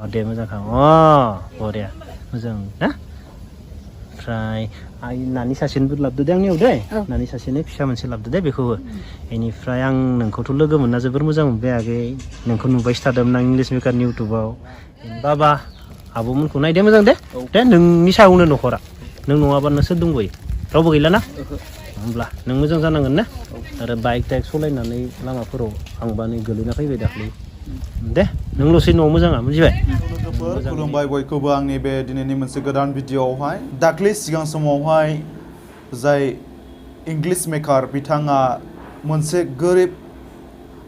दे मोजांखा बरिया मोजां ना ओमफ्राय आइ नानि सासेनोबो लाबोदो दे आंनियाव दे नानि सासेनो फिसा मोनसे लाबोदो दे बेखौबो बेनिफ्राय आं नोंखौथ' लोगो मोनना जोबोर मोजां मोनबाय आगै नोंखौ नुबायसो थादोंमोन आं इंलिश मेकारनि इउटुबाव बाबा आब'मोनखौ नायदे मोजां दे दे नोंनि सायावनो न'खरा नों नङाबानो सोर दंबायो रावबो गैला ना होमब्ला नों मोजां जानांगोन ना आरो बाइक टाइक सालायनानै लामाफोराव आंबा नै गोलैना फैबाय दाख्लै दे नोंल'सै न'आव मोजाङा मिथिबाय खुलुमबाय बयखौबो आंनि बे दिनैनि मोनसे गोदान भिडिअआवहाय दाख्लै सिगां समावहाय जाय इंलिश मेकार बिथाङा मोनसे गोरिब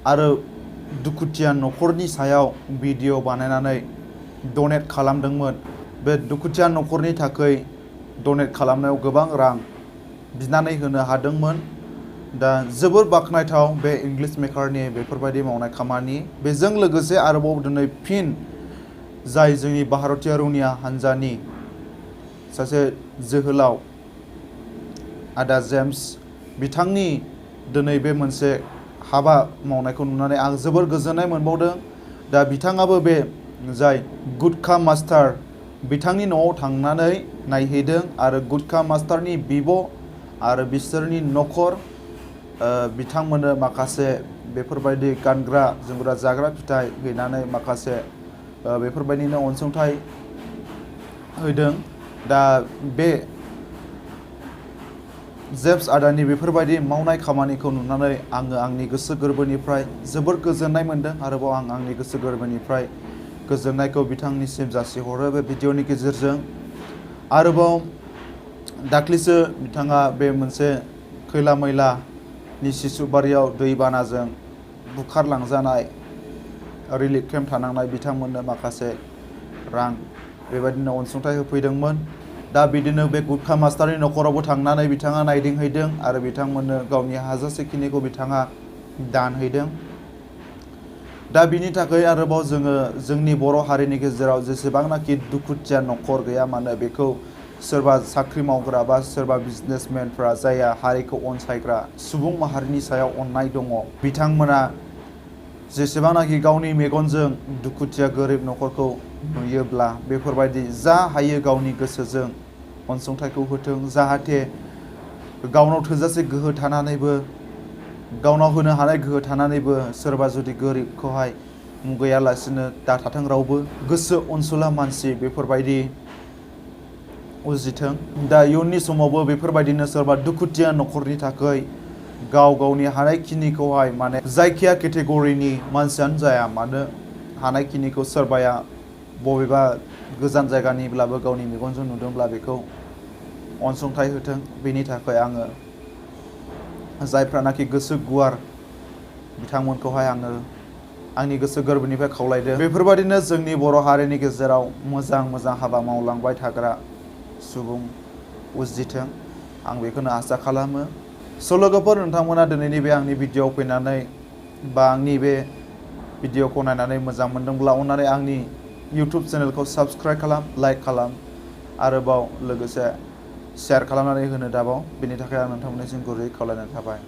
आरो दुखुथिया न'खरनि सायाव भिडिअ बानायनानै डनेट खालामदोंमोन बे दुखुथिया न'खरनि थाखाय डनेट खालामनायाव गोबां रां बिनानै होनो हादोंमोन दा जोबोर बाख्नायथाव बे इंलिश मेकारनि बेफोरबायदि मावनाय खामानि बेजों लोगोसे आरोबाव दिनै फिन जाय जोंनि भारतीय रौनिया हान्जानि सासे जोहोलाव आदा जेम्स बिथांनि दिनै बे मोनसे हाबा मावनायखौ नुनानै आं जोबोर गोजोननाय मोनबावदों दा बिथाङाबो बे जाय गुटखा मास्टार बिथांनि न'आव थांनानै नायहैदों आरो गुटखा मास्टारनि बिब' आरो बिसोरनि न'खर बिथांमोननो माखासे बेफोरबायदि गानग्रा जोमग्रा जाग्रा फिथाइ हैनानै माखासे बेफोरबायदिनो अनसुंथाइ होदों दा बे जेम्स आदानि बेफोरबायदि मावनाय खामानिखौ नुनानै आङो आंनि गोसो गोरबोनिफ्राय जोबोर गोजोननाय मोनदों आरोबाव आं आंनि गोसो गोरबोनिफ्राय गोजोननायखौ बिथांनिसिम जासिहरो बे भिडिअनि गेजेरजों आरोबाव दाख्लैसो बिथाङा बे मोनसे खैला मैलानि सिसुबारियाव दैबानाजों बुखारलांजानाय रिलिफ केम्प थानांनाय बिथांमोननो माखासे रां बेबायदिनो अनसुंथाइ होफैदोंमोन दा बिदिनो बे गुटखा मास्टारनि न'खरावबो थांनानै बिथाङा नायदिंहैदों आरो बिथांमोननो गावनि हाजासेखिनिखौ बिथाङा दान हैदों दा बिनि थाखाय आरोबाव जोङो जोंनि बर' हारिनि गेजेराव जेसेबांनाखि दुखुथिया न'खर गैया मानो बेखौ सोरबा साख्रि मावग्रा बा सोरबा बिजनेसमेनफ्रा जायहा हारिखौ अनसायग्रा सुबुं माहारिनि सायाव अननाय दङ बिथांमोना जेसेबांनाखि गावनि मेगनजों दुखुथिया गोरिब न'खरखौ नुयोब्ला बेफोरबायदि जा हायो गावनि गोसोजों अनसुंथाइखौ होथों जाहाथे गावनाव थोजासे गोहो थानानैबो गावनाव होनो हानाय गोहो थानानैबो सोरबा जुदि गोरिबखौहाय मुगैयालासिनो दा थाथों रावबो गोसो अनसुला मानसि बेफोरबायदि उजिथों दा इयुननि समावबो बेफोरबायदिनो सोरबा दुखुथिया न'खरनि थाखाय गाव गावनि हानायखिनिखौहाय माने जायखिया केटेगरिनि मानसियानो जाया मानो हानायखिनिखौ सोरबाया बबेबा गोजान जायगानिब्लाबो गावनि मेगनजों नुदोंब्ला बेखौ अनसुंथाइ होथों बेनि थाखाय आङो जायफ्रानाखि गोसो गुवार बिथांमोनखौहाय आङो आंनि गोसो गोरबोनिफ्राय खावलायदों बेफोरबायदिनो जोंनि बर' हारिनि गेजेराव मोजां मोजां हाबा मावलांबाय थाग्रा सुबुं उजिथों आं बेखौनो आसा खालामो स' लोगोफोर नोंथांमोना दिनैनि बे आंनि भिडिअआव फैनानै बा आंनि बे भिडिअखौ नायनानै मोजां मोनदोंब्ला अननानै आंनि इउटुब चेनेलखौ साबस्क्राइब खालाम लाइक खालाम आरोबाव लोगोसे शेयार खालामनानै होनो दाबाव बेनि थाखाय आं नोंथांमोननिसिम गुरैयै खावलायनाय थाबाय